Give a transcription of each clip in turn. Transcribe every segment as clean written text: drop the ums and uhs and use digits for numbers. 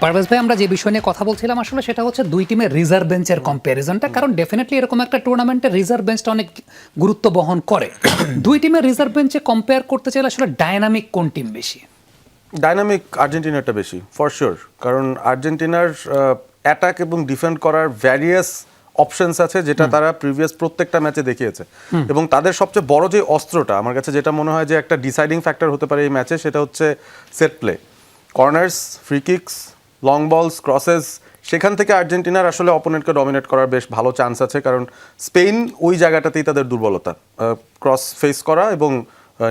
পারভেজ ভাই, আমরা যে বিষয় নিয়ে কথা বলছিলাম আসলে সেটা হচ্ছে দুই টিমের রিজার্ভ বেঞ্চের কম্প্যারিজনটা, কারণ ডেফিনেটলি এরকম একটা টুর্নামেন্টে রিজার্ভ বেঞ্চটা অনেক গুরুত্ব বহন করে। দুই টিমের রিজার্ভ বেঞ্চে কম্পেয়ার করতে চাইলে আসলে ডায়নামিক কোন টিম বেশি? ডাইনামিক আর্জেন্টিনাটা বেশি ফর শিওর, কারণ আর্জেন্টিনার অ্যাটাক এবং ডিফেন্ড করার ভ্যারিয়াস অপশনস আছে, যেটা তারা প্রিভিয়াস প্রত্যেকটা ম্যাচে দেখিয়েছে। এবং তাদের সবচেয়ে বড় যে অস্ত্রটা আমার কাছে যেটা মনে হয় যে একটা ডিসাইডিং ফ্যাক্টর হতে পারে এই ম্যাচে, সেটা হচ্ছে set play, corners, free kicks, long বলস, ক্রসেস। সেখান থেকে আর্জেন্টিনার আসলে অপোনেন্টকে ডমিনেট করার বেশ ভালো চান্স আছে, কারণ স্পেন ওই জায়গাটাতেই তাদের দুর্বলতা, ক্রস ফেস করা এবং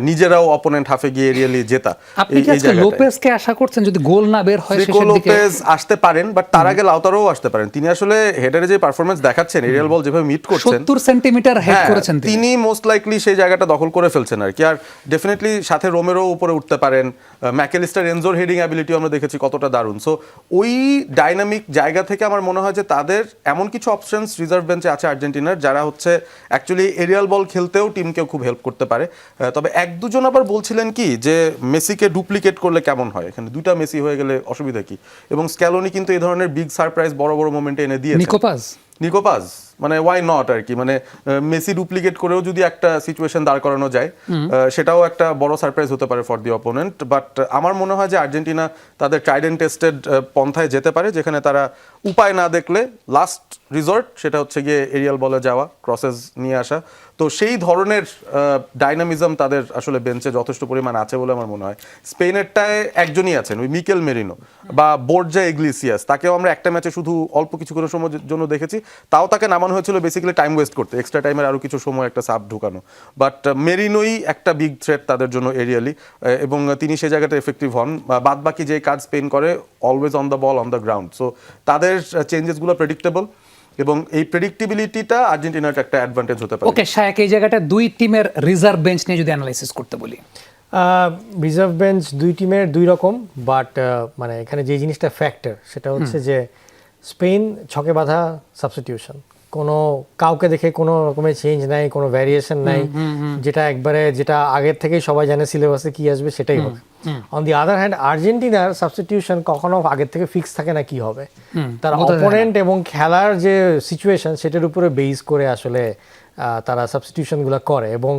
নিজেরাও অপোনেন্ট হাফে গিয়ে রিয়েলি জেতা। আপনি কি আজকে লোপেজকে আশা করছেন যদি গোল না বের হয় ফ্রিকো লোপেজ আসতে পারেন, বাট তার আগে লাউতারোও আসতে পারেন। তিনি আসলে হেডারে যে পারফরম্যান্স দেখাচ্ছেন, এরিয়াল বল যেভাবে মিট করছেন, 70 সেন্টিমিটার হেড করেছেন তিনি মোস্ট লাইকলি সেই জায়গাটা দখল করে ফেলছেন আর কি। আর ডেফিনেটলি সাথে রোমেরো উপরে উঠতে পারেন, ম্যাকেলিস্টার এনজোর হেডিং অ্যাবিলিটি আমরা দেখেছি কতটা দারুণ। সো ওই ডাইনামিক জায়গা থেকে আমার মনে হয় যে তাদের এমন কিছু অপশনস রিজার্ভ বেঞ্চে আছে আর্জেন্টিনার, যারা হচ্ছে অ্যাকচুয়ালি এরিয়াল বল খেলতেও টিমকেও খুব হেল্প করতে পারে। তবে এক দুজন আবার বলছিলেন কি যে মেসিকে ডুপ্লিকেট করলে কেমন হয়, এখানে দুইটা মেসি হয়ে গেলে অসুবিধা কি? এবং স্ক্যালোনি কিন্তু এই ধরনের বিগ সারপ্রাইজ বড় বড় মোমেন্টে এনে দিয়েছে। নিকোপাস মানে ওয়াই নট আর কি, মানে মেসি ডুপ্লিকেট করেও যদি একটা সিচুয়েশন দাঁড় করানো যায়, সেটাও একটা বড় সারপ্রাইজ হতে পারে ফর দি অপোনেন্ট। বাট আমার মনে হয় যে আর্জেন্টিনা তাদের ট্রাইড এন্ড টেস্টেড পন্থায় যেতে পারে, যেখানে তারা উপায় না দেখলে লাস্ট রিসর্ট সেটা হচ্ছে গিয়ে এরিয়াল বলে যাওয়া, ক্রসেস নিয়ে আসা। তো সেই ধরনের ডাইনামিজম তাদের আসলে বেঞ্চে যথেষ্ট পরিমাণ আছে বলে আমার মনে হয়। স্পেনেরটায় একজনই আছেন, ওই মিকেল মেরিনো বা বোর্জা ইগলিসিয়াস, তাকেও আমরা একটা ম্যাচে শুধু অল্প কিছু করে সময়ের জন্য দেখেছি, তাও তাকে নামানো হয়েছিল বেসিক্যালি টাইম ওয়েস্ট করতে, এক্সট্রা টাইমের আরও কিছু সময় একটা সাব ঢুকানো। বাট মেরিনোই একটা বিগ থ্রেট তাদের জন্য এরিয়ালি, এবং তিনি সে জায়গাটা এফেক্টিভ হন। বাদ বাকি যে কাজ স্পেন করে, always on the ball, on the ground. So তাদের চেঞ্জেসগুলো প্রেডিক্টেবল, এবং এই প্রেডিক্টিবিলিটিটা আর্জেন্টিনার একটা অ্যাডভান্টেজ হতে পারে। ওকে শায়েক, এই জায়গাটা দুই টিমের রিজার্ভ বেঞ্চ নিয়ে যদি অ্যানালাইসিস করতে বলি, রিজার্ভ বেঞ্চ দুই টিমের দুই রকম, বাট মানে এখানে যে জিনিসটা ফ্যাক্টর সেটা হচ্ছে যে স্পেন ছকে বাঁধা সাবস্টিটিউশন, কোনো কাউকে দেখে কোনো রকমের চেঞ্জ নাই, কোনো ভ্যারিয়েশন নাই, যেটা আগের থেকেই সবাই জানে সিলেবাসে কি আসবে সেটাই হবে। অন দি আদার হ্যান্ড আর্জেন্টিনার সাবস্টিটিউশন কখনো আগের থেকে ফিক্স থাকে না কি হবে, তার অপোনেন্ট এবং খেলার যে সিচুয়েশন সেটার উপরে বেস করে আসলে তারা সাবস্টিটিউশনগুলো করে। এবং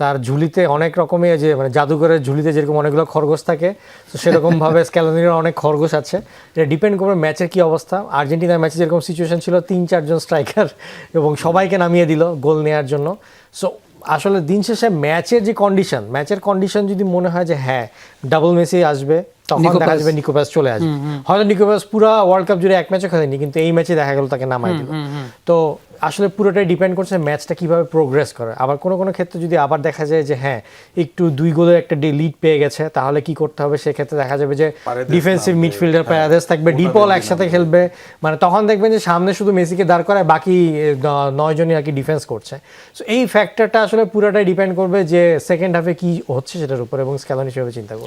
তার ঝুলিতে অনেক রকমের যে মানে জাদুঘরের ঝুলিতে যেরকম অনেকগুলো খরগোশ থাকে, তো সেরকমভাবে স্ক্যালোনির অনেক খরগোশ আছে। এটা ডিপেন্ড করবে ম্যাচের কী অবস্থা। আর্জেন্টিনার ম্যাচে যেরকম সিচুয়েশন ছিল, 3-4 জন স্ট্রাইকার এবং সবাইকে নামিয়ে দিল গোল নেওয়ার জন্য। সো আসলে দিন শেষে ম্যাচের কন্ডিশন যদি মনে হয় যে হ্যাঁ ডাবল মেসি আসবে, তখন দেখা যাবে নিকোপাস চলে আসবে। হয়তো নিকোপাস পুরো ওয়ার্ল্ড কাপ জুড়ে এক ম্যাচও খেলেনি, কিন্তু এই ম্যাচে দেখা গেল তাকে নামাই দিল। তো আসলে পুরোটাই ডিপেন্ড করছে ম্যাচটা কিভাবে প্রোগ্রেস করে। আবার কোনো কোনো ক্ষেত্রে যদি আবার দেখা যায় যে হ্যাঁ একটু 2 গোলের একটা লিড পেয়ে গেছে, তাহলে কি করতে হবে, সেক্ষেত্রে দেখা যাবে যে ডিফেন্সিভ মিডফিল্ডার প্যারাদেস থাকবে, ডিপল একসাথে খেলবে, মানে তখন দেখবেন যে সামনে শুধু মেসিকে দাঁড় করায়, বাকি 9 জনই আর কি ডিফেন্স করছে। সো এই ফ্যাক্টরটা আসলে পুরোটাই ডিপেন্ড করবে যে সেকেন্ড হাফে কি হচ্ছে সেটার উপর, এবং স্ক্যালোনি হিসেবে চিন্তা করবে।